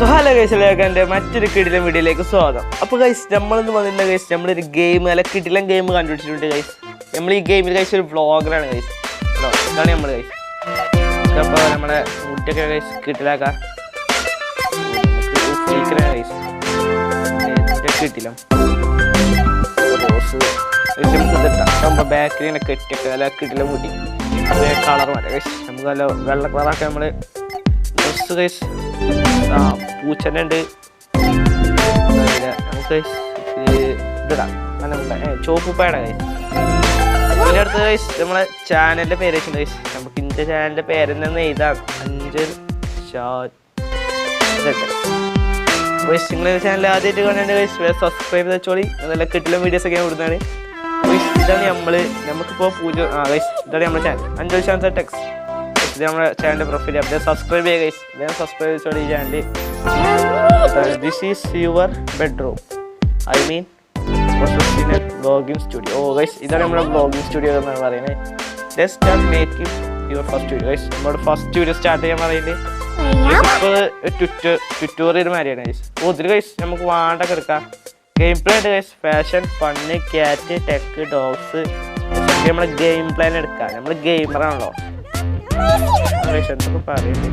So hello guys, എൻ്റെ മറ്റൊരു കിടിലൻ വീഡിയോയിലേക്ക് സ്വാഗതം. അപ്പോൾ ഗൈസ്, നമ്മളിന്ന് വന്നിട്ടുണ്ട് ഗൈസ്, നമ്മളൊരു ഗെയിം അല്ല കിടിലൻ ഗെയിം കണ്ടുപിടിച്ചിട്ടുണ്ട് ഗൈസ്. നമ്മൾ ഈ ഗെയിമിൽ ഗൈസ് ഒരു വ്ളോഗറാണ് ഗൈസ്. ഇതാണ് നമ്മൾ ഗൈസ്. അപ്പോൾ നമ്മുടെ മുട്ടൊക്കെ ഗൈസ് കിട്ടിലാക്കാം ഗൈസ്. കിട്ടില്ല റോസ് നമുക്ക് കിട്ടാം. ബാക്കിൽ ഇങ്ങനെ കെട്ടിയൊക്കെ നല്ല കിട്ടില്ല മുടി കളർ മാറ്റാം ഗൈസ്. നമുക്ക് നല്ല വെള്ള കളറാക്കാൻ നമ്മൾ ഡ്രസ്സ് ഗൈസ്. പൂച്ചൻ്റെ ഉണ്ട്. നമുക്ക് ഇതിടാം ചോപ്പ് പാട ഗൈസ്. അതിൻ്റെ അടുത്ത് ഗൈസ് നമ്മളെ ചാനലിൻ്റെ പേര് വെച്ചിട്ടുണ്ട് ഗൈസ്. നമുക്ക് ഇൻ്റെ ചാനലിൻ്റെ പേരെന്ന് എഴുതാം. 5 ഗൈസ്. നിങ്ങളുടെ ചാനൽ ആദ്യമായിട്ട് കാണേണ്ട ഗൈസ് സബ്സ്ക്രൈബ് ചെയ്ത് വെച്ചോളി. നല്ല കിട്ടില്ല വീഡിയോസ് ഒക്കെ വിടുന്നതാണ് ഗൈസ്. ഇതാണ് നമുക്കിപ്പോൾ ഗൈസ് ഇതാണ് നമ്മുടെ ചാനൽ 5 ശാന്ത ടെക്സ്. ഇത് നമ്മുടെ ചാനലിൻ്റെ പ്രൊഫൈൽ. അപ്പോൾ സബ്സ്ക്രൈബ് ചെയ്യുക ഗൈസ്. വേണം സബ്സ്ക്രൈബ് ചെയ്തോളി ഈ channel. This is your bedroom, I mean professional vlogging studio. Guys ഇതാണ് നമ്മുടെ വ്ളോഗിംഗ് സ്റ്റുഡിയോ എന്നാണ് പറയുന്നത്. Let's start making your first video guys. നമ്മുടെ ഫസ്റ്റ് വീഡിയോ സ്റ്റാർട്ട് ചെയ്യാൻ പറയുന്നത് ഇപ്പോൾ ട്യൂട്ടോറിയൽ മാതിരിയാണ് ഗൈസ്. ഇതിൽ ഗൈസ് നമുക്ക് വാണ്ടൊക്കെ എടുക്കാം. ഗെയിം പ്ലേ ഉണ്ട് guys. Fashion, fun, cat, tech, dogs. നമ്മൾ ഗെയിം പ്ലാൻ എടുക്കാം. നമ്മൾ ഗെയിമറാണല്ലോ എന്തൊക്കെ പറയുന്നത്.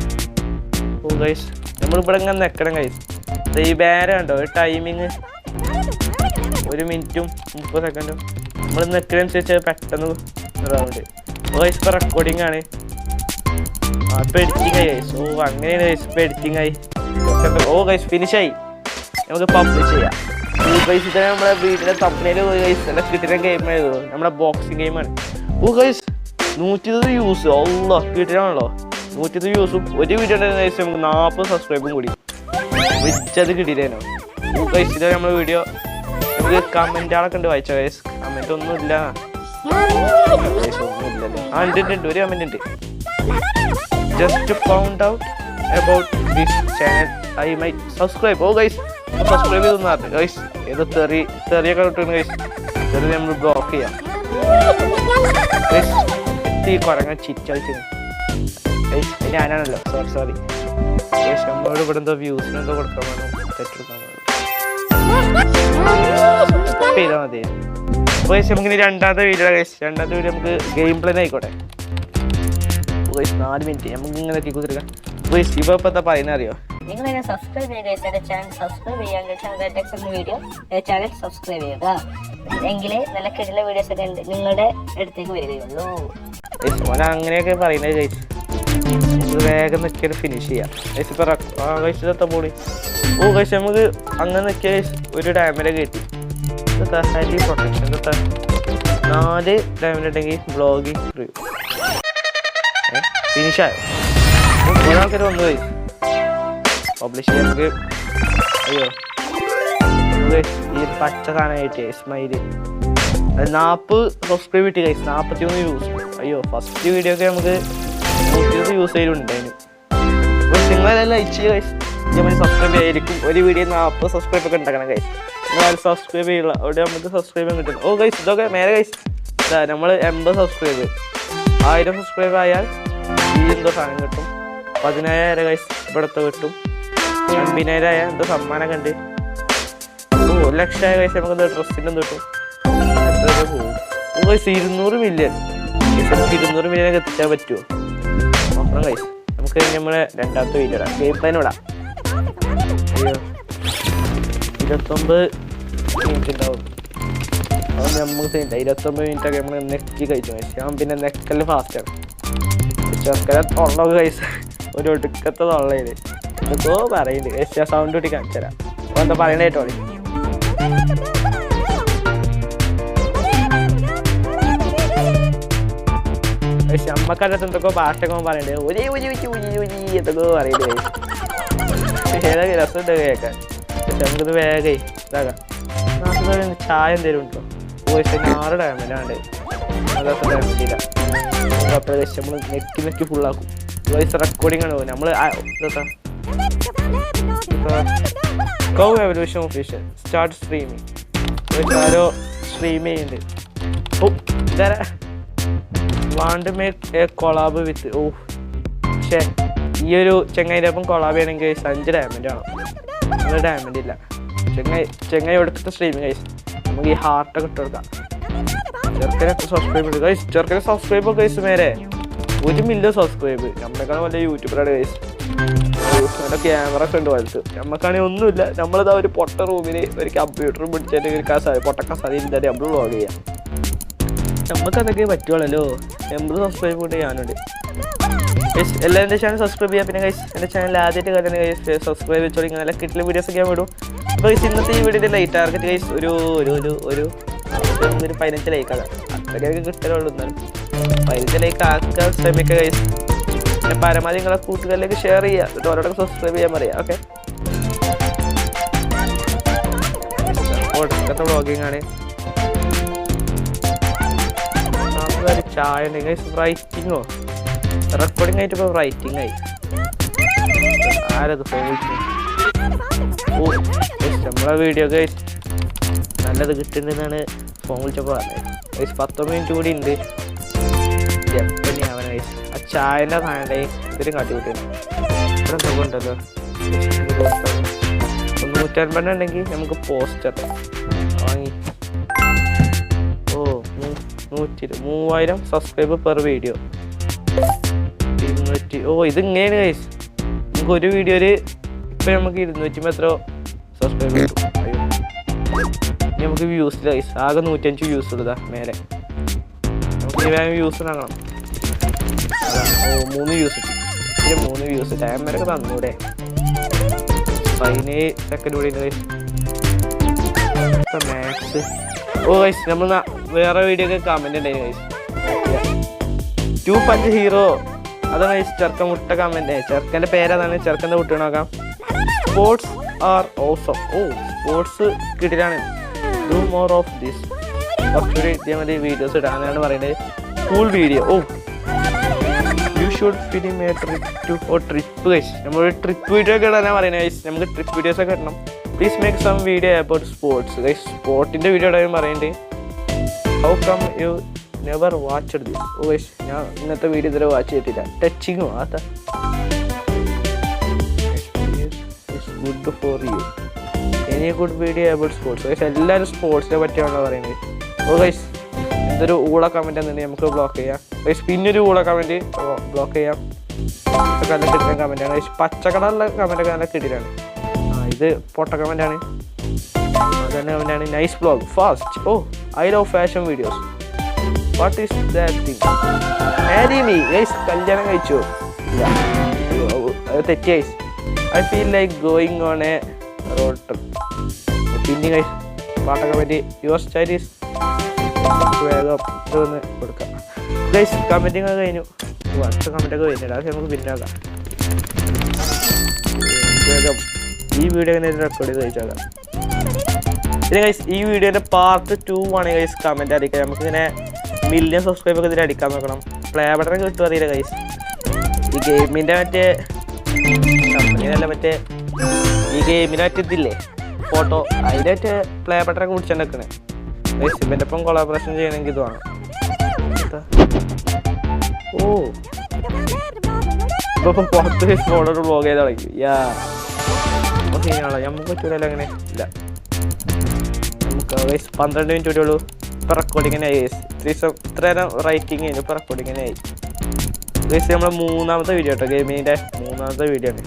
ഗൈസ് നമ്മളിവിടെ ഇങ്ങനെ നിൽക്കണം ഗൈസ്. ഈ ബാര ഉണ്ടോ ടൈമിങ് 1 മിനിറ്റും 30 സെക്കൻഡും. നമ്മൾ നിൽക്കുന്നതനുസരിച്ച് പെട്ടെന്ന് റൗണ്ട്. ഗൈസ് ഇപ്പോൾ റെക്കോർഡിംഗ് ആണ്. ഇപ്പോൾ എഡിറ്റിംഗ് ആയി ഗൈസ്. അങ്ങനെയാണ് ഗൈസ്. ഇപ്പോൾ എഡിറ്റിംഗ് ആയി. ഗൈസ് ഫിനിഷായി. നമുക്ക് പബ്ലിഷ് ചെയ്യാം. ഗൈസ് ഇതാണ് നമ്മുടെ വീട്ടിലെ തമ്പനയിൽ പോയി ഗൈസ്. നല്ല കിട്ടുന്ന ഗെയിം ആയിരുന്നു. നമ്മുടെ ബോക്സിങ് ഗെയിമാണ്. Guys 120 views. കിട്ടിയാണല്ലോ 120 വ്യൂസും ഒരു വീഡിയോ ഗൈസ്. നമുക്ക് 40 സബ്സ്ക്രൈബും കൂടി വെച്ചത് കിട്ടിയില്ലേനോ ഗൈസ്. ഇതാണ് നമ്മുടെ വീഡിയോ. നമുക്ക് കമൻറ്റുകളൊക്കെ ഉണ്ട്. വായിച്ചോ ഗൈസ്. കമൻറ്റ് ഒന്നുമില്ല. ഒന്നുമില്ലല്ലേ. ഉണ്ട് ഒരു കമൻറ്റ് ഉണ്ട്. Just found out about this channel I my subscribe. Guys subscribe ചെയ്തൊന്നും ഗൈസ്. ഏതോ തെറിയൊക്കെ കിട്ടുന്നു ഗൈസ്. തെറി നമ്മൾ ബ്ലോക്ക് ചെയ്യാം ഗൈസ്. കുറങ്ങ ചിറ്റളിച്ച് ഞാനാണല്ലോ. സോറി നമ്മളോട് ഇവിടെ എന്തോ വ്യൂസിനെന്തോ കൊടുക്കാൻ വേണം. തെറ്റെടുക്കാൻ ചെയ്താൽ മതി ഗൈസ്. നമുക്കിനി രണ്ടാമത്തെ വീഡിയോ ഗൈസ്. രണ്ടാമത്തെ വീഡിയോ നമുക്ക് ഗെയിം പ്ലേ ആയിക്കോട്ടെ ഗൈസ്. 4 മിനിറ്റ് നമുക്ക് ഇങ്ങനെ എത്തി കുതിർക്കാം ഗൈസ്. ഇപ്പോൾ എന്താ പറയുന്നത് അറിയോ? നിങ്ങൾ എന്നെ സബ്സ്ക്രൈബ് ചെയ്യുക. എൻ്റെ ചാനൽ സബ്സ്ക്രൈബ് ചെയ്യാൻ വീഡിയോ ചാനൽ സബ്സ്ക്രൈബ് ചെയ്യുക. എങ്കിലേ നല്ല കിടില വീഡിയോസ് ഒക്കെ ഉണ്ട് നിങ്ങളുടെ അടുത്തേക്ക് വരികയുള്ളൂ. അങ്ങനെയൊക്കെ പറയുന്നത് ഗൈസ്. വേഗം നിൽക്കിയാൽ ഫിനിഷ് ചെയ്യാം ഗൈസ്. ഇപ്പോൾ ഗൈസ് എത്തപ്പോളി. ഗൈസ് നമുക്ക് അങ്ങനെ നിൽക്കിയ ഗൈസ് ഒരു ഡാമേജ് കയറ്റി. ഹരി പ്രൊട്ടക്ഷൻ 4 ഡാമേജ് ഉണ്ടെങ്കിൽ ബ്ലോഗിങ് റിവ്യൂ ഫിനിഷായോ. ഒരാൾക്കാർ വന്നു ഗൈസ്. പബ്ലിഷ് ചെയ്യാൻ നമുക്ക് അയ്യോ ഈ പച്ച സാധനമായിട്ട് സ്മൈല് 40 സബ്സ്ക്രൈബ് കിട്ടി ഗൈസ്. 41 വ്യൂസ്. അയ്യോ ഫസ്റ്റ് വീഡിയോ ഒക്കെ നമുക്ക് 120 വ്യൂസ് അതിലുണ്ടായിരുന്നു. നിങ്ങളെല്ലാം ലൈക്ക് ചെയ്യുക ഗൈസ്. ഇതേമാതിരി സബ്സ്ക്രൈബ് ചെയ്യായിരിക്കും. ഒരു വീഡിയോ 40 സബ്സ്ക്രൈബ് ഒക്കെ ഉണ്ടാക്കണം ഗൈസ്. നിങ്ങൾ സബ്സ്ക്രൈബ് ചെയ്യില്ല അവിടെ നമുക്ക് സബ്സ്ക്രൈബ് കിട്ടും. ഗൈസ് ഇതൊക്കെ നേരെ ഗൈസ്. നമ്മൾ 80 സബ്സ്ക്രൈബ് 1000 സബ്സ്ക്രൈബ് ആയാൽ ഈ എന്തോ സാധനം കിട്ടും. 10000 ഗൈസ് ഇവിടുത്തെ കിട്ടും. 5000 ആയാൽ എന്തോ സമ്മാനം കണ്ട് 1 ലക്ഷമായ ഗൈസ് നമുക്ക് ഡ്രസ്സിനും കിട്ടും. എത്ര പോകും ഗൈസ്? 200 മില്യൺ. 200 മില്യനൊക്കെ എത്തിച്ചാൽ പറ്റുമോ നോക്കണം ഗൈസ്. നമുക്ക് നമ്മളെ രണ്ടാമത്തെ വീഡിയോ ഇടാം. ഗെയിം പ്ലാൻ ഇടാം. അയ്യോ 29 മിനിറ്റ് ഉണ്ടാവും. അത് നമുക്ക് 29 മിനിറ്റൊക്കെ നമ്മൾ നെക്കി കഴിച്ചു ഗൈസ്. ഞാൻ പിന്നെ നെക്കല് ഫാസ്റ്റാണ്. ചെറുക്കല തൊള്ള ഗൈസ്. ഒരു ഒടുക്കത്തെ തൊള്ളയില് എന്തോ പറയുന്നുണ്ട് ഗൈസ്. ഞാൻ സൗണ്ട് കൂട്ടി കാണിച്ചു തരാം. അപ്പോൾ എന്താ പറയണേ കേട്ടോളി. അമ്മക്കകത്ത് എന്തൊക്കെ ഭാഷയൊക്കെ പറയണ്ടേ. ഒരേ എന്തൊക്കെ പറയുന്നത് ഏതൊക്കെ രസമുണ്ട് കേൾക്കാൻ. പക്ഷെ നമുക്കിത് വേഗം ഇതാക്കാം. ചായ എന്തേലും ഉണ്ടോ? പോയിട്ട് 6 ഡാമേജാണ്ട് അതൊക്കെ ഡാമേജില്ല. അപ്പോൾ നമ്മൾ നെക്കി ഫുള്ളാക്കും. വോയിസ് റെക്കോർഡിംഗ് ആണ്. നമ്മൾ കൗ എവല്യൂഷൻ ഒഫീഷ്യൽ സ്റ്റാർട്ട് സ്ട്രീമിങ്. ആരോ സ്ട്രീം ചെയ്യുന്നുണ്ട്. ഇതാരാ? വാണ്ട് മേക്ക് എ കൊളാബ് വിത്ത്. പക്ഷേ ഈ ഒരു ചെങ്ങായിൻ്റെ ഒപ്പം കൊളാബ് ചെയ്യണമെങ്കിൽ ഗൈസ് 5 ഡയമണ്ട് വേണം. നിങ്ങൾ ഡയമണ്ട് ഇല്ല. ചെങ്ങായി എടുത്തിട്ട് സ്ട്രീമിങ് ഗൈസ് നമുക്ക് ഈ ഹാർട്ടൊക്കെ ഇട്ട് കൊടുക്കാം. ചെറുക്കനെ സബ്സ്ക്രൈബ് ചെയ്തു ഗൈസ്. ചെറുക്കനെ സബ്സ്ക്രൈബ് ഗൈസ് മേരെ 1 മില്യൺ സബ്സ്ക്രൈബ്. നമ്മളെക്കാളും വലിയ യൂട്യൂബറാണ് ഗൈസ്. നല്ല ക്യാമറ ഒക്കെ ഉണ്ട് വലുത്. നമുക്കാണെങ്കിൽ ഒന്നുമില്ല. നമ്മളിതാ ഒരു പൊട്ട റൂമിൽ ഒരു കമ്പ്യൂട്ടർ പിടിച്ചിട്ട് ഒരു പൊട്ടക്കസാരി ഇരുന്നിട്ട് നമ്മൾ വ്ളോഗ് ചെയ്യാം. നമുക്കതൊക്കെ പറ്റുള്ളല്ലോ. 80 സബ്സ്ക്രൈബ് കൊണ്ട് ഞാനുണ്ട് ഗൈസ്. എല്ലാവരും എൻ്റെ ചാനൽ സബ്സ്ക്രൈബ് ചെയ്യാം. പിന്നെ ഗൈസ് എൻ്റെ ചാനൽ ആദ്യമായിട്ട് കാര്യം ഗൈസ് സബ്സ്ക്രൈബ് വെച്ചോളി. ഇങ്ങനെ കിട്ടിയ വീഡിയോസ് ഒക്കെ ഞാൻ വിടും. അപ്പോൾ ഗൈസ് ഇന്നത്തെ ഈ വീഡിയോയുടെ ലൈക്ക് ടാർഗറ്റ് ഗൈസ് ഒരു 15 ലൈക്കാണ്. അത്രയൊക്കെ കിട്ടലുള്ളൂ. എന്നാലും 15 ലൈക്ക് ആക്കാൻ ശ്രമിക്കുക ഗൈസ്. പിന്നെ പരമാവധി നിങ്ങളെ കൂട്ടുകാരിലേക്ക് ഷെയർ ചെയ്യുക. എന്നിട്ട് ഓരോടൊക്കെ സബ്സ്ക്രൈബ് ചെയ്യാൻ പറയാം. ഓക്കെ, ഒടുക്കത്തെ വ്ളോഗിങ് ആണ്. ഒരു ചായ ഉണ്ട് ഗൈസ്. റൈറ്റിങ്ങോ റെക്കോർഡിംഗ് ആയിട്ട് ഇപ്പോൾ റൈറ്റിംഗ് ആയി. ആരത് ഫോൺ വിളിച്ചു? ഓ നമ്മളെ വീഡിയോ ഗൈസ് നല്ലത് കിട്ടുന്നതെന്നാണ് ഫോൺ വിളിച്ചപ്പോൾ പറഞ്ഞത് ഗൈസ്. 19 മിനിറ്റ് കൂടി ഉണ്ട്. എപ്പനി അവനെ ഗൈസ് ആ ചായൻ്റെ സാധനത്തെ ഇത്തിരി കാട്ടിവിട്ടുണ്ട്. ഇവിടെ എന്തൊക്കെ ഉണ്ടല്ലോ. 150 ഉണ്ടെങ്കിൽ നമുക്ക് പോസ്റ്റർ വാങ്ങി. ഓ 3000 സബ്സ്ക്രൈബ് പെർ വീഡിയോ. 200. ഓ ഇത് ഇങ്ങനെയാണ് ഗൈസ്. നമുക്ക് ഒരു വീഡിയോയിൽ ഇപ്പം നമുക്ക് 200 എത്രയോ സബ്സ്ക്രൈബ് കിട്ടും. അയ്യോ ഇനി നമുക്ക് വ്യൂസിൽ ഗൈസ് ആകെ 105 വ്യൂസ് ഉള്ളതാ മേലെ. നമുക്ക് വേഗം വ്യൂസ് വാങ്ങണം. ഓ 3 വ്യൂസ് കിട്ടി. 3 വ്യൂസ് ടൈം വരെ തന്നൂടെ. 17 സെക്കൻഡ് കൂടി ഉണ്ട് ഗൈസ്. മാക്സ്. ഓ ഗൈസ് നമ്മൾ വേറെ വീഡിയോ ഒക്കെ കമൻറ്റ് ഉണ്ടായിരുന്നു ഗൈസ്. 2 പഞ്ച് ഹീറോ അതാണ് ഗൈസ്. ചെറുക്കൻ മുട്ട കമൻറ്റ്. ചെറുക്കൻ്റെ പേരതാണ്. ചെറുക്കൻ്റെ കുട്ടി നോക്കാം. Sports are awesome. ഓ സ്പോർട്സ് കിട്ടിലാണ്. Do more of this. കുറച്ചുകൂടി ഇതേമാതിരി വീഡിയോസ് ഇടാനാണ് പറയുന്നത്. Cool video. Oh you should film a trip too. Oh trip guys. നമ്മളൊരു ട്രിപ്പ് വീഡിയോ ഒക്കെ ഇടാനാണ് പറയുന്നത് ഗൈസ്. നമുക്ക് ട്രിപ്പ് വീഡിയോസ് ഒക്കെ ഇടണം. Please make some video about sports guys. സ്പോർട്ടിൻ്റെ വീഡിയോ ഇടാൻ പറയുന്നുണ്ട്. How come you never watched this. Oh guys ഞാൻ ഇന്നത്തെ വീഡിയോ ഇതുവരെ വാച്ച് ചെയ്തിട്ടില്ല. ടച്ചിങ്ങോ അതാ good for you. Any good video about sports guys. എല്ലാവരും സ്പോർട്സിനെ പറ്റിയാണല്ലോ പറയുന്നത്. ഓ ഗൈസ് എന്തൊരു ഊള കമൻറ്റ് എന്നുണ്ടെങ്കിൽ നമുക്ക് ബ്ലോക്ക് ചെയ്യാം ഗൈസ്. പിന്നൊരു ഊള കമൻറ്റ് ബ്ലോക്ക് ചെയ്യാം. ഇതൊക്കെ നല്ല കിട്ടുന്ന കമൻറ്റാണ് ഗൈസ്. പച്ചക്കടലുള്ള കമൻറ്റൊക്കെ നല്ല കിട്ടിയിട്ടാണ്. ഇത് പൊട്ട കമൻറ്റാണ്. അതന്നെ കമൻറ്റാണ്. Nice blog fast. Oh I love fashion videos. What is that thing? Marry me guys. കല്യാണം കഴിച്ചു? ഇല്ല അത് തെറ്റി guys. I feel like going on a road trip. പിന്നെ ഗൈസ് പാട്ടൊക്കെ പറ്റി യുവർ സ്റ്റൈലീസ് വേഗം ഇതൊന്ന് കൊടുക്കാം ഗൈസ്. കമൻറ്റിങ് ഒക്കെ കഴിഞ്ഞു. അടുത്ത കമൻറ്റൊക്കെ കഴിഞ്ഞില്ല. അത് നമുക്ക് പിന്നെ ആക്കാം. വേഗം ഈ വീഡിയോ എങ്ങനെ റെക്കോർഡ് ചെയ്ത് കഴിച്ചാൽ. പിന്നെ ഗൈസ് ഈ വീഡിയോൻ്റെ പാർട്ട് 2 ആണ് ഗൈസ്. കമൻറ്റ് അറിയിക്കാം. നമുക്കിങ്ങനെ 1 മില്യൺ സബ്സ്ക്രൈബ് ഒക്കെ ഇതിൽ അടിക്കാൻ നോക്കണം. പ്ലേ ബട്ടൺ കിട്ടും അറിയില്ല ഗൈസ്. ഈ ഗെയിമിൻ്റെ മറ്റേ കമ്പനിയിലല്ല മറ്റേ ഈ ഗെയിമിനെ പറ്റത്തില്ലേ ഫോട്ടോ അതിൻ്റെ മറ്റേ പ്ലേ ബട്ടണൊക്കെ പിടിച്ചാൽ വെക്കണേ ഗൈസ്. ഇവൻ്റെ ഒപ്പം കൊളാബറേഷൻ ചെയ്യണമെങ്കിൽ ഇത് വേണം. ഓ ഇപ്പം പുറത്ത് ഫോണോട് വ്ളോഗ് ചെയ്ത് തുടങ്ങി. സീനാണോ? നമുക്ക് പറ്റൂലല്ലോ അങ്ങനെ. ഇല്ല നമുക്ക് ഗൈസ് 12 മിനിറ്റ് കൂടി ഉള്ളൂ. ഇപ്പം റെക്കോർഡിങ്ങിനായി ഗൈസ്. ഇത്ര നേരം റൈറ്റിങ് കഴിഞ്ഞു. ഇപ്പം റെക്കോർഡിങ്ങിനായി ഗൈസ്. നമ്മുടെ 3ാമത്തെ വീഡിയോ കേട്ടോ. ഗെയിമിങ്ങിൻ്റെ 3ാമത്തെ വീഡിയോ ആണ്.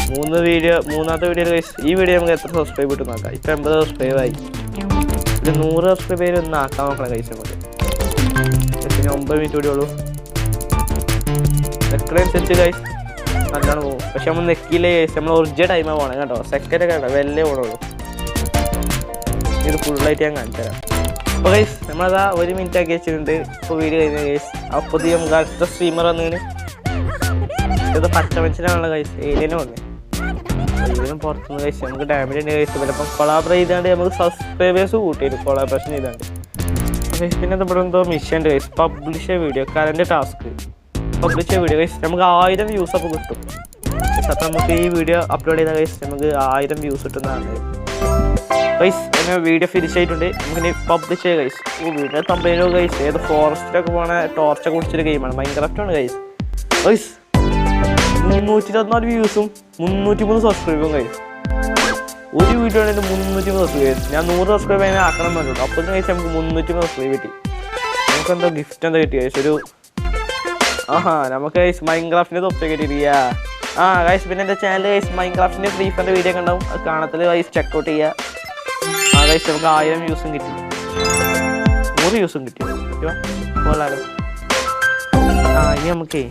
മൂന്നാമത്തെ വീഡിയോ ഗൈസ്. ഈ വീഡിയോ നമുക്ക് എത്ര സബ്സ്ക്രൈബ് കിട്ടും നോക്കാം. ഇപ്പം 80 സബ്സ്ക്രൈബ് ആയി. ഇത് 100 സബ്സ്ക്രൈബ് ചെയ്ത് ഒന്ന് ആക്കാൻ നോക്കണം ഗൈസ്. നമുക്ക് പിന്നെ 9 മിനിറ്റ് കൂടി ഉള്ളൂ. എത്രയനുസരിച്ച് ഗൈസ് നല്ലോണം പോകും. പക്ഷെ നമ്മൾ നെക്കിയില്ലേ ഗൈസ്. നമ്മൾ ഒറിജിനൽ ടൈമാണ് പോകണം കേട്ടോ. സെക്കൻഡൊക്കെ കേട്ടോ വെല്ലേ പോകണുള്ളൂ. ഇത് ഫുള്ളായിട്ട് ഞാൻ കാണിച്ചു തരാം. അപ്പോൾ ഗൈസ് നമ്മളതാ 1 മിനിറ്റ് ആക്കി വെച്ചിട്ടുണ്ട്. ഇപ്പോൾ വീഡിയോ കഴിഞ്ഞ ഗൈസ്. അപ്പോൾ നമുക്ക് അടുത്ത സ്ട്രീമർ വന്നതിന് ഇത് പച്ച മനുഷ്യനാണല്ലോ ഗൈസ്. ഏലിയനെ വന്നേ. ഏലിയനും പുറത്തുനിന്ന് ഗൈസ് നമുക്ക് ഡാമേജ് ഉണ്ട് ഗൈസ്. ചിലപ്പം കൊളാബറേറ്റ് ചെയ്താണ്ട് നമുക്ക് സബ്സ്ക്രൈബേഴ്സ് കൂട്ടിയിട്ട് കൊളാബറേഷൻ ചെയ്താണ്ട് ഗൈസ്. പിന്നെ ഇവിടെ എന്തോ മിഷൻ ഉണ്ട് guys. Publish video current task publish video guys. നമുക്ക് 1000 വ്യൂസ് അപ്പോൾ കിട്ടും. അപ്പം നമുക്ക് ഈ വീഡിയോ അപ്ലോഡ് ചെയ്ത ഗൈസ് നമുക്ക് 1000 വ്യൂസ് കിട്ടുന്നതാണ് ഗൈസ്. അങ്ങനെ വീഡിയോ ഫിനിഷ് ആയിട്ടുണ്ട്. നമുക്കിനി പബ്ലിഷ് ചെയ്യാം ഗൈസ്. Video തമ്പനോ guys. ഏത് ഫോറസ്റ്റിലൊക്കെ പോകണ ടോർച്ചൊക്കെ കുടിച്ചൊരു ഗെയിമാണ്. മൈൻക്രാഫ്റ്റ് ആണ് ഗൈസ്. ഗൈസ് 324 വ്യൂസും 303 സബ്സ്ക്രൈബും കഴിയും. ഒരു വീഡിയോ ആണെങ്കിൽ 303 സബ്സ്ക്രൈബ്. ഞാൻ 100 സബ്സ്ക്രൈബ് അതിനെ ആക്കണം എന്ന് പറഞ്ഞിട്ടുണ്ട്. അപ്പോൾ കഴിച്ചാൽ നമുക്ക് 303 സബ്സ്ക്രൈബ് കിട്ടി. നമുക്ക് എന്താ ഗിഫ്റ്റ് എന്താ കിട്ടി ഗൈസ്? ഒരു നമുക്ക് ഗൈസ് മൈൻക്രാഫ്റ്റിൻ്റെ തൊപ്പി കിട്ടിയിരിക്കുക. ഗൈസ് പിന്നെ എൻ്റെ ചാനൽ ഗൈസ് മൈൻക്രാഫ്റ്റിൻ്റെ ഫ്രീ ഫയറിൻ്റെ വീഡിയോ ഒക്കെ ഉണ്ടാവും. അത് കാണത്തിൽ ഗൈസ് ചെക്കൗട്ട് ചെയ്യുക. ഗൈസ് നമുക്ക് 1000 വ്യൂസും കിട്ടി, 100 വ്യൂസും കിട്ടി. കൊള്ളാലോ. ഇനി നമുക്കേ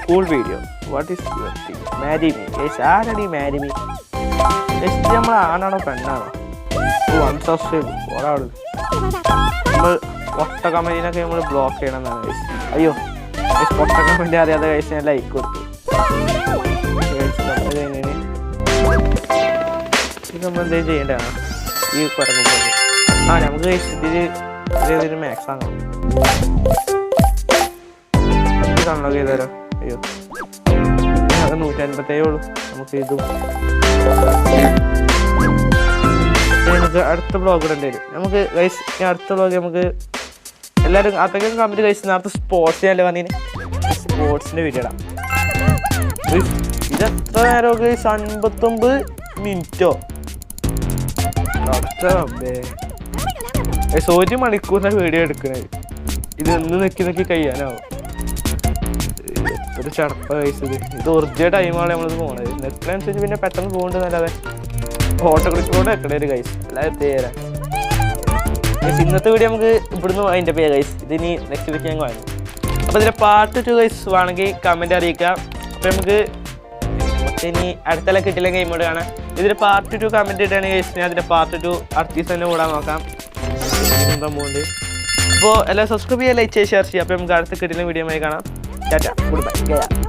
cool video. What is your thing? Marry me guys. ആരാണ് ഈ മാരി മീ ഗൈസ്? നമ്മൾ ആണാണോ പെണ്ണാണോ? അൺസബ്സ്ക്രൈബ് ഒരാൾ. നമ്മൾ പൊട്ട കമന്റിനൊക്കെ നമ്മൾ ബ്ലോക്ക് ചെയ്യണം എന്നാണ് ഗൈസ്. അയ്യോ ഗൈസ്, പൊട്ട കമന്റ് അറിയാതെ ഗൈസ് ഞാൻ ലൈക്ക് കൊടുത്തു. ഇത് നമ്മൾ എന്തെങ്കിലും ചെയ്യേണ്ടതാണ് ഈ കുരങ്ങ്. നമുക്ക് ഗൈസ് ഇതിൽ മാക്സ് ആണോ അൺലോക്ക് ചെയ്താലോ? അയ്യോ 157 ഉള്ളൂ. നമുക്ക് ഇതും നമുക്ക് അടുത്ത ബ്ലോഗ് ഇടേണ്ടി വരും. നമുക്ക് ഗൈസ് അടുത്ത ബ്ലോഗ് നമുക്ക് എല്ലാവരും അതൊക്കെ കമൻറ്റ് കഴിച്ച് നേരത്തെ സ്പോർട്സ് ചെയ്യാനല്ലേ വന്നീന്. സ്പോർട്സിൻ്റെ വീഡിയോ ഇടാം. ഇതെത്ര നേരം ഗൈസ്? 59 മിനിറ്റോ? ഗൈസ് 1 മണിക്കൂറിൻ്റെ വീഡിയോ എടുക്കുന്നത്. ഇത് ഒന്ന് നോക്കി കഴിയാനാവും. ഒരു ചടപ്പ ഗൈസ്. ഇത് ഒറിജിനൽ ടൈമാണ് നമ്മളിത് പോകണത്. നെറ്റിനനുസരിച്ച് പിന്നെ പെട്ടെന്ന് പോകേണ്ടതല്ലാതെ ഓട്ടോഗ്രാഫിലൂടെ വെക്കണേ ഒരു ഗൈസ്. അല്ലാതെ തേരാ ഗൈസ്. ഇന്നത്തെ വീഡിയോ നമുക്ക് ഇവിടുന്ന് അതിൻ്റെ പേര് ഗൈസ്. ഇതിനി നെക്സ്റ്റ് വീക്ക് ഞാൻ വാങ്ങും. അപ്പോൾ ഇതിൻ്റെ പാർട്ട് 2 ഗൈസ് വേണമെങ്കിൽ കമൻറ്റ് അറിയിക്കാം. അപ്പോൾ നമുക്ക് ഇനി അടുത്തല്ല കിട്ടില്ല ഗെയിമോട് കാണാം. ഇതിൻ്റെ പാർട്ട് 2 കമൻറ്റ് ഇട്ടാണെങ്കിൽ ഗൈസ് ഞാൻ അതിൻ്റെ പാർട്ട് 2 അടുത്ത ദിവസം തന്നെ കൂടാൻ നോക്കാം. പോകുന്നുണ്ട്. അപ്പോൾ എല്ലാം സബ്സ്ക്രൈബ് ചെയ്യുക, ലൈക്ക് ചെയ്യുക, ഷെയർ ചെയ്യുക. അപ്പോൾ നമുക്ക് അടുത്ത കിട്ടില്ല വീഡിയോ ആയി കാണാം. Tata, good bye.